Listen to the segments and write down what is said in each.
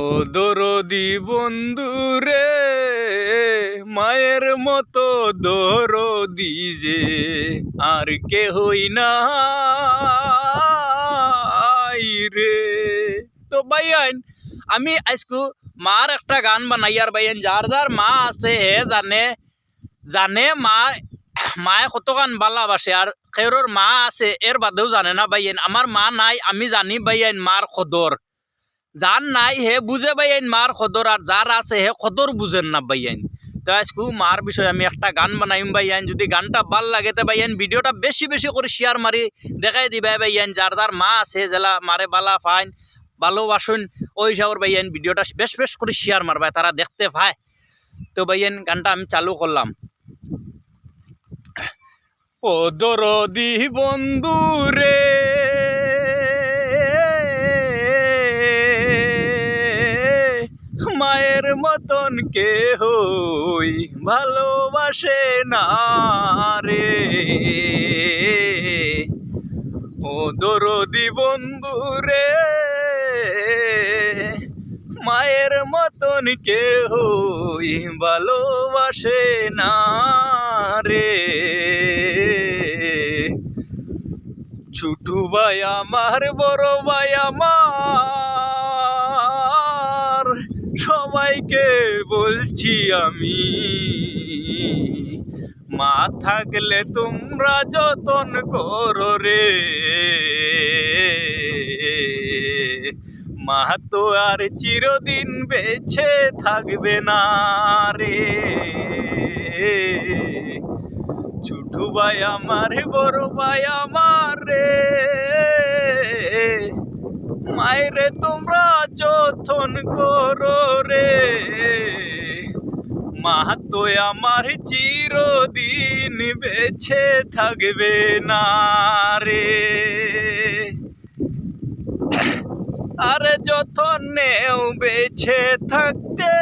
ও দরদি বন্ধু রে, মায়ের মতো দরদি যে আর কেহই নাই রে। তো ভাইয়ান আমি আজকু মার একটা গান বানাই আর ভাইয়ান যার যার মা আছে হে জানে জানে মায়ে কত গান ভালোবাসে আর কেউর মা আছে এর বাদেও জানে না ভাইয়ান। আমার মা নাই আমি জানি ভাইয়ান মার কদর, যার নাই হে বুঝে বাইন মার খদর, আর যার আছে হে খদর বুঝেন না বাইন। তো আজকে মার বিষয়ে আমি একটা গান বানাইম বাইন, যদি গানটা ভাল লাগে তো বাইন ভিডিওটা বেশি বেশি করে শেয়ার মারি দেখাই দিবা বাইন। যার যার মা আছে জেলা মারে বালা ফাইন ভালোবাসুন ওই হিসাবে বাইন ভিডিওটা বেশ বেশ করে শেয়ার মারবা তারা দেখতে পায়। তো বাইন গানটা আমি চালু করলাম। ও দরদি বন্ধু রে, মায়ের মতন কেহই ভালোবাসে না রে। ও দরদি বন্ধু রে, মায়ের মতন কেহই ভালোবাসে না রে। ছোট ভাই আমার, বড় ভাই আমার, সবাইকে বলছি আমি, মা থাকলে তোমরা যতন করো রে। মা তো আর চিরদিন বেঁচে থাকবে না রে। ছোট ভাই আমার, বড় ভাই আমার রে, মায়েরে তোমরা যতন করো রে। মা তো আমার চিরদিন বেঁচে থাকবে না রে। আরে যতনেও বেঁচে থাকতে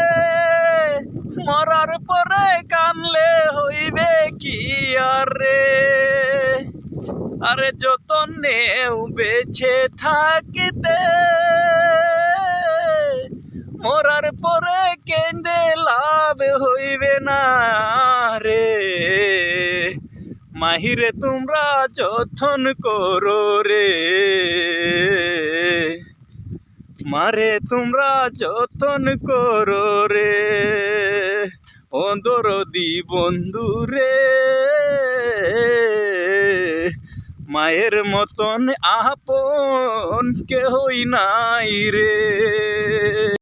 মরার পরে কানলে হইবে কি আর রে। আরে যতনেও বেঁচে থাকিতে মরার পরে কেঁদে লাভ হইবে না রে। মাহিরে তোমরা যতন করো রে, মারে তোমরা যতন করো রে। ও দরদি বন্ধু রে, মায়ের মতন আপন কেহই নাই রে।